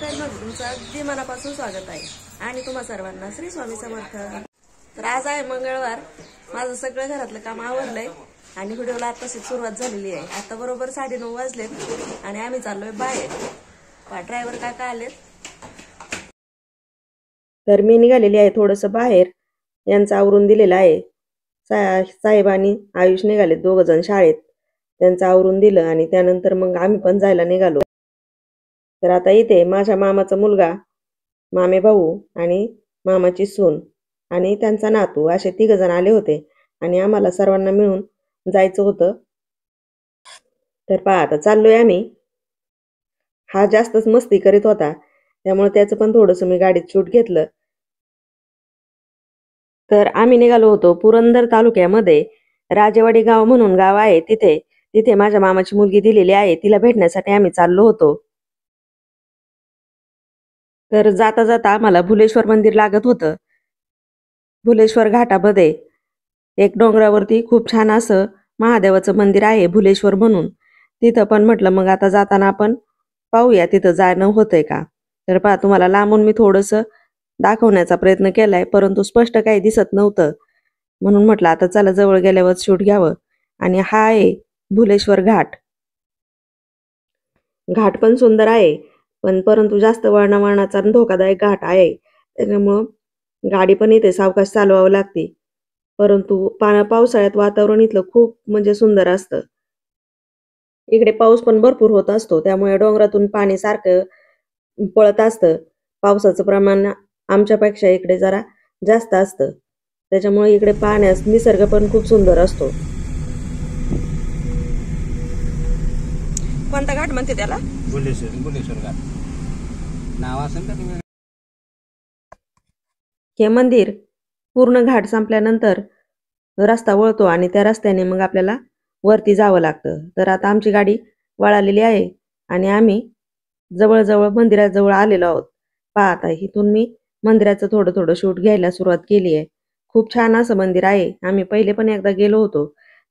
लाईफस्टाईलमध्ये तुमचं अगदी मनापासून स्वागत आहे आणि तुम्हा सर्वांना श्री स्वामी समर्थ। तर आज आहे मंगळवार, माझं सगळं घरातलं काम आवरलंय आणि व्हिडिओला आताशी सुरुवात झालेली आहे। आता बरोबर 9:30 वाजलेत आणि आम्ही चाललोय बाहेर। ड्रायव्हर काका आलेत, तर मी निघालेली आहे थोडंसं बाहेर। यांचं आवरून दिलेलं आहे। साहेब आणि आयुष निघाले, दोघ जण शाळेत। त्यांचं आवरून दिलं आणि त्यानंतर मग आम्ही पण जायला निघालो। तर आता इथे माझ्या मामाचा मुलगा, मामे भाऊ आणि मामाची सून आणि त्यांचा नातू असे 3 जण आले होते आणि आम्हाला सर्वांना मिळून जायचं होतं। तर पहा आता चाललोय आम्ही। हा जास्तच मस्ती करीत होता, त्यामुळे त्याचं पण थोडंसं मी गाडीत शूट घेतलं। तर आम्ही निघालो होतो पुरंदर तालुक्यामध्ये राजेवाडी गाव म्हणून गाव आहे, तिथे माझ्या मामाची मुलगी दिलेली आहे, तिला भेटण्यासाठी आम्ही चाललो होतो। तर जाता जाता आम्हाला भुलेश्वर मंदिर लागत होतं। भुलेश्वर घाटामध्ये एक डोंगरावरती खूप छान असं महादेवाचं मंदिर आहे भुलेश्वर म्हणून। तिथं पण म्हटलं मग आता जाताना आपण पाहूया तिथं जाणं होतंय का। तर पहा तुम्हाला लांबून मी थोडंसं दाखवण्याचा प्रयत्न केलाय, परंतु स्पष्ट काही दिसत नव्हतं, म्हणून म्हटलं आता चला जवळ गेल्यावर शूट घ्यावं। आणि हा आहे भुलेश्वर घाट। घाट पण सुंदर आहे, परंतु जास्त वळणावळणाचा आणि धोकादायक घाट आहे, त्याच्यामुळं गाडी पण इथे सावकाश चालवावं लागते। परंतु पावसाळ्यात वातावरण इथलं खूप म्हणजे सुंदर असतं। इकडे पाऊस पण भरपूर होत असतो, त्यामुळे डोंगरातून पाणी सारखं पळत असतं। पावसाचं प्रमाण आमच्यापेक्षा इकडे जरा जास्त असतं, त्याच्यामुळे इकडे पाहण्यास निसर्ग पण खूप सुंदर असतो। कोणता घाट म्हणते त्याला? भुलेश्वर घाट नाव असेल का तुम्ही? हे मंदिर पूर्ण घाट संपल्यानंतर रस्ता वळतो आणि त्या रस्त्याने मग आपल्याला वरती जावं लागतं। तर आता आमची गाडी वळालेली आहे आणि आम्ही जवळ मंदिराजवळ आलेलो आहोत। पहा आता इथून मी मंदिराचं थोडं शूट घ्यायला सुरुवात केली आहे। खूप छान असं मंदिर आहे। आम्ही पहिले पण एकदा गेलो होतो,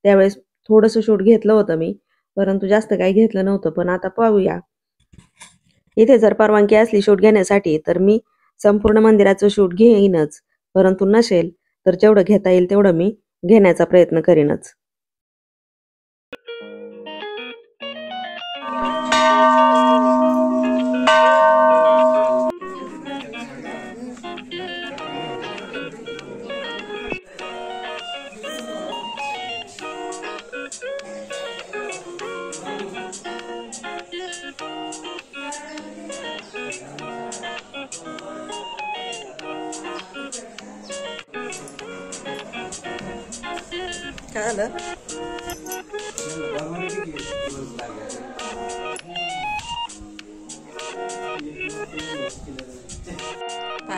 त्यावेळेस थोडंसं शूट घेतलं होतं मी, परंतु जास्त काही घेतलं नव्हतं। पण आता पाहूया, इथे जर परवानगी असली शूट घेण्यासाठी तर मी संपूर्ण मंदिराचं शूट घेईनच, परंतु नसेल तर जेवढं घेता येईल तेवढं मी घेण्याचा प्रयत्न करीनच। काय झालं?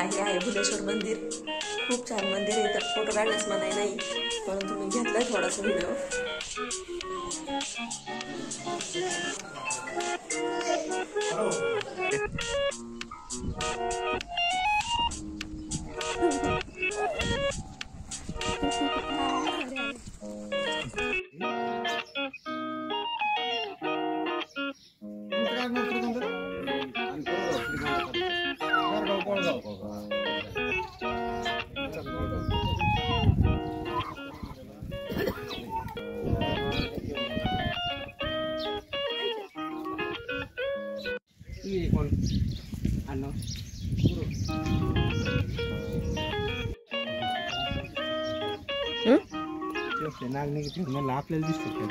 हे आहे भुलेश्वर मंदिर। खूप छान मंदिर आहे। तर फोटो काढण्यास मनाई नाही, परंतु मी घेतलाय थोडासा व्हिडिओ। आपल्याला दिसतो।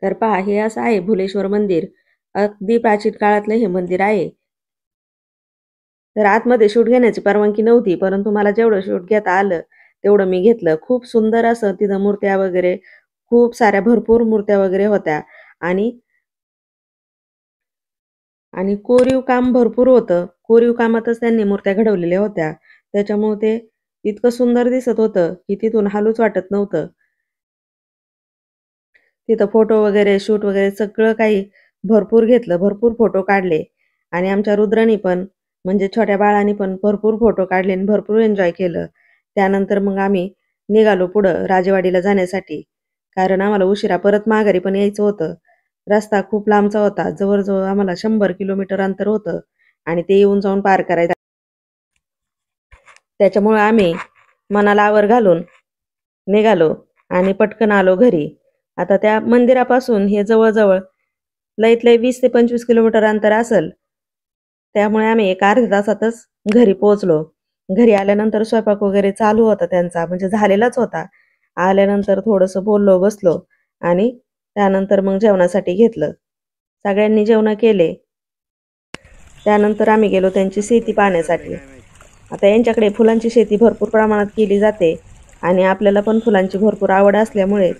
तर पहा हे असं आहे भुलेश्वर मंदिर। अगदी प्राचीन काळातलं हे मंदिर आहे। तर आतमध्ये शूट घेण्याची परवानगी नव्हती, परंतु मला जेवढं शूट घेता आलं तेवढं मी घेतलं। खूप सुंदर असं तिथं मूर्त्या वगैरे, खूप साऱ्या भरपूर मूर्त्या वगैरे होत्या आणि कोरीव काम भरपूर होतं। कोरीव कामातच त्यांनी मूर्त्या घडवलेल्या होत्या, त्याच्यामुळे ते इतकं सुंदर दिसत होतं की तिथून हालूच वाटत नव्हतं। तिथं फोटो वगैरे शूट वगैरे सगळं काही भरपूर घेतलं, भरपूर फोटो काढले आणि आमच्या रुद्रानी पण म्हणजे छोट्या बाळांनी पण भरपूर फोटो काढले आणि भरपूर एन्जॉय केलं। त्यानंतर मग आम्ही निघालो पुढं राजेवाडीला जाण्यासाठी, कारण आम्हाला उशिरा परत माघारी पण यायचं होतं. रस्ता खूप लांबचा होता. जवळ-जवळ आम्हाला 100 किलोमीटर अंतर होतं आणि ते येऊन जाऊन पार करायचं. त्याच्यामुळे आम्ही मनाला आवर घालून निघालो आणि पटकन आलो घरी. आता त्या मंदिरापासून हे जवळ-जवळ लईत लई 20 ते 25 किलोमीटर अंतर असेल. त्यामुळे आम्ही एक अर्ध्या तासातच घरी पोहोचलो. घरी आल्यानंतर स्वयंपाक वगैरे चालू होता त्यांचा, म्हणजे झालेलाच होता. आल्यानंतर थोडंसं बोललो, बसलो आणि त्यानंतर मग जेवणासाठी घेतलं. सगळ्यांनी जेवण केले. त्यानंतर आम्ही गेलो त्यांची शेती पाहण्यासाठी. आता यांच्याकडे फुलांची शेती भरपूर प्रमाणात केली जाते आणि आपल्याला पण फुलांची भरपूर आवड असल्यामुळे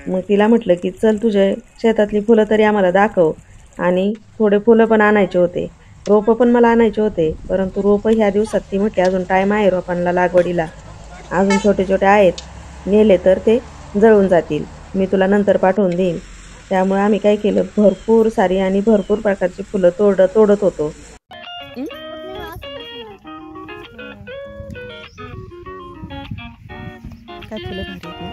मग तिला म्हटलं की चल तुझ्या शेतातली फुलं तरी आम्हाला दाखव, आणि थोडे फुलं पण आणायचे होते. रोपं पण मला आणायचे होते, परंतु रोपं ह्या दिवसात ती म्हटली अजून टाईम आहे रोपांना लागवडीला, अजून छोटे छोटे आहेत, नेले तर ते जळून जातील, मी तुला नंतर पाठवून देईन. त्यामुळे आम्ही काय केलं, भरपूर सारी आणि भरपूर प्रकारची फुलं तोडत होतो. काय फुलं भारी आहेत ना,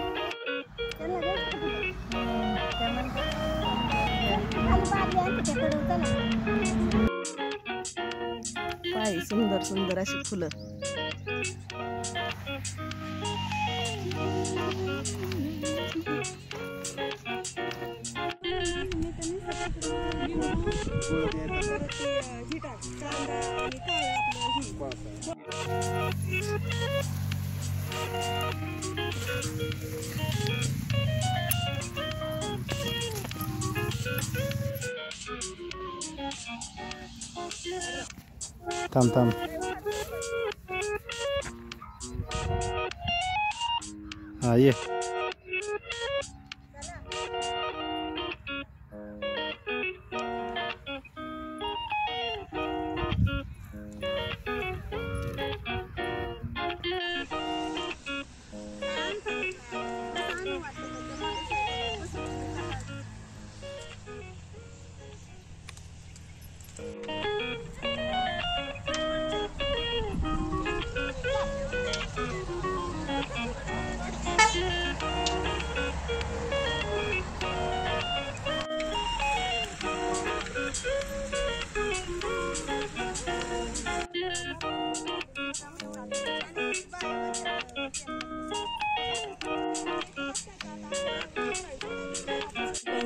सुंदर सुंदर अशी फुलं. थांब थांब. हा ये.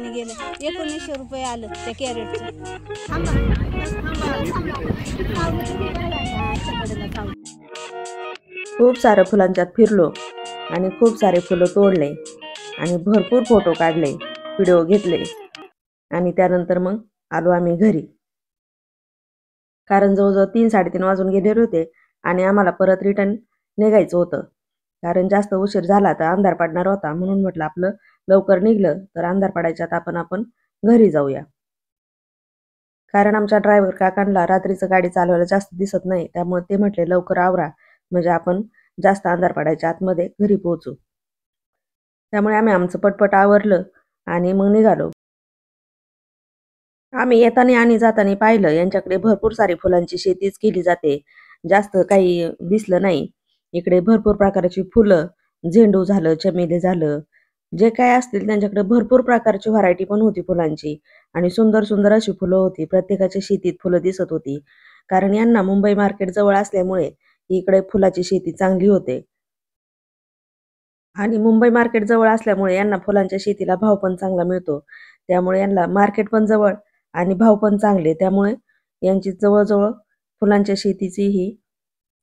गेलं 1900 रुपये आलं त्या कॅरेटचं. खूप सारं फुलांच्यात फिरलो आणि खूप सारे फुलं तोडले आणि भरपूर फोटो काढले, व्हिडिओ घेतले आणि त्यानंतर मग आलो आम्ही घरी. कारण जवळजवळ 3-3:30 वाजून गेलेले होते आणि आम्हाला परत रिटर्न निघायचं होतं. कारण जास्त उशीर झाला तर अंधार पडणार होता, म्हणून म्हटलं आपलं लवकर निघलं तर अंधार पडायच्यात आपण घरी जाऊया. कारण आमच्या ड्रायव्हर काकांना रात्रीचं गाडी चालवायला जास्त दिसत नाही, त्यामुळे ते म्हटले लवकर आवरा, म्हणजे आपण जास्त अंधार पडायच्या आतमध्ये घरी पोहोचू. त्यामुळे आम्ही आमचं पटपट आवरलं आणि मग निघालो. आम्ही येताना आणि जाताना पाहिलं यांच्याकडे भरपूर सारी फुलांची शेतीच केली जाते. जास्त काही दिसलं नाही. इकडे भरपूर प्रकारची फुलं, झेंडू झालं, चमेली झालं, जे काय असतील त्यांच्याकडे भरपूर प्रकारची व्हरायटी पण होती फुलांची आणि सुंदर सुंदर अशी फुलं होती. प्रत्येकाच्या शेतीत फुलं दिसत होती. कारण यांना मुंबई मार्केट जवळ असल्यामुळे इकडे फुलाची शेती चांगली होते. आणि मुंबई मार्केट जवळ असल्यामुळे यांना फुलांच्या शेतीला भाव पण चांगला मिळतो. त्यामुळे यांना मार्केट पण जवळ आणि भाव पण चांगले, त्यामुळे यांची जवळ फुलांच्या शेतीची ही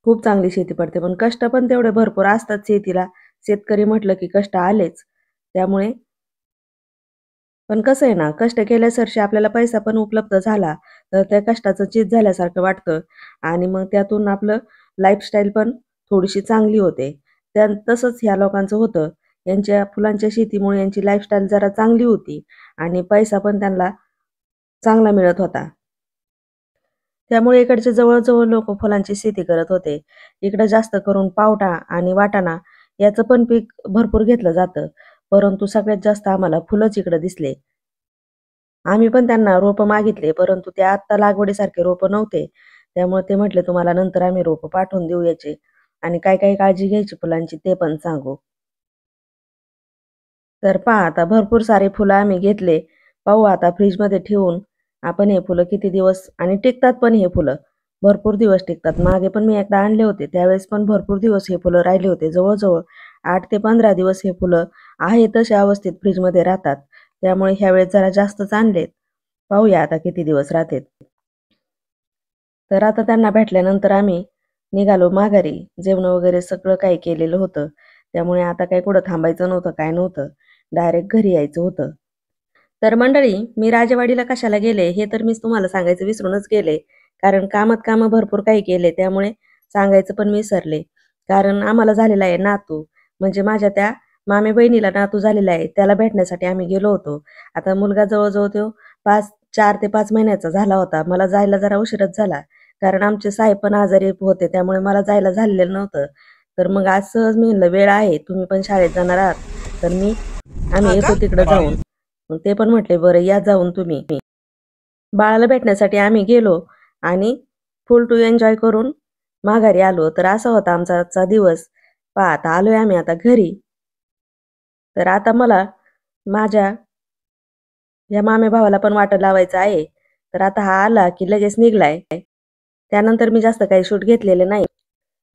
खूप चांगली शेती पडते. पण कष्ट पण तेवढे भरपूर असतात शेतीला. शेतकरी म्हटलं की कष्ट आलेच. त्यामुळे पण कसं आहे ना, कष्ट केल्यासरशी आपल्याला पैसा पण उपलब्ध झाला तर त्या कष्टाचं चीज झाल्यासारखं वाटतं आणि मग त्यातून आपलं लाईफस्टाईल पण थोडीशी चांगली होते. तसंच ह्या लोकांचं होतं. यांच्या फुलांच्या शेतीमुळे यांची लाईफस्टाईल जरा चांगली होती आणि पैसा पण त्यांना चांगला मिळत होता. त्यामुळे इकडचे जवळ लोक फुलांची शेती करत होते. इकडे जास्त करून पावटा आणि वाटाणा याचं पण पीक भरपूर घेतलं जातं. परंतु सगळ्यात जास्त आम्हाला फुलंच इकडे दिसले. आम्ही पण त्यांना रोपं मागितले, परंतु ते आत्ता लागवडीसारखे रोपं नव्हते. त्यामुळे ते म्हटले तुम्हाला नंतर आम्ही रोपं पाठवून देऊ याचे, आणि काय काय काळजी घ्यायची फुलांची ते पण सांगू. तर पहा आता भरपूर सारे फुलं आम्ही घेतले. पाहू आता फ्रीजमध्ये ठेवून आपण हे फुलं किती दिवस आणि टिकतात पण हे फुलं. भरपूर दिवस टिकतात. मागे पण मी एकदा आणले होते त्यावेळेस पण भरपूर दिवस हे फुलं राहिले होते. जवळजवळ 8 ते 15 दिवस हे फुलं आहे तशा अवस्थेत फ्रीजमध्ये राहतात. त्यामुळे ह्यावेळेस जरा जास्तच आणलेत. पाहूया आता किती दिवस राहतात. तर आता त्यांना भेटल्यानंतर आम्ही निघालो माघारी. जेवण वगैरे सगळं काही केलेलं होतं. त्यामुळे आता काही कुठं थांबायचं नव्हतं, काय नव्हतं. डायरेक्ट घरी यायचं होतं. तर मंडळी, मी राजेवाडीला कशाला गेले हे तर मीच तुम्हाला सांगायचं विसरूनच गेले. कारण कामं भरपूर काही केले त्यामुळे सांगायचं पण विसरले. कारण आम्हाला झालेला आहे नातू. म्हणजे माझ्या त्या मामे बहिणीला नातू झालेला आहे. त्याला भेटण्यासाठी आम्ही गेलो होतो. आता मुलगा जवळजवळ तो 4 ते 5 महिन्याचा झाला होता. मला जायला जरा उशीरच झाला. कारण आमचे साहेब पण आजारी होते त्यामुळे मला जायला झालेलं नव्हतं. तर मग आज सहज मी म्हणलं वेळ आहे, तुम्ही पण शाळेत जाणार आहात, तर आम्ही येतो तिकडं जाऊन. मग ते पण म्हटले बरं या जाऊन तुम्ही. बाळाला भेटण्यासाठी आम्ही गेलो आणि फुल टू एन्जॉय करून माघारी आलो. तर असा होता आमचा आजचा दिवस. पहा आता आलोय आम्ही आता घरी. तर आता मला माझ्या या मामे भावाला पण वाटं लावायचं आहे. तर आता हा आला की लगेच निघलाय. त्यानंतर मी जास्त काही शूट घेतलेले नाही.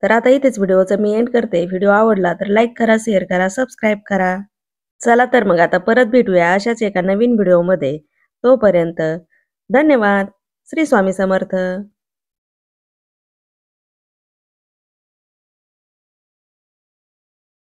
तर आता इथेच व्हिडिओचं मी एंड करते. व्हिडिओ आवडला तर लाईक करा, शेअर करा, सबस्क्राईब करा. चला तर मग आता परत भेटूया अशाच एका नवीन व्हिडिओमध्ये. तोपर्यंत धन्यवाद. श्री स्वामी समर्थ.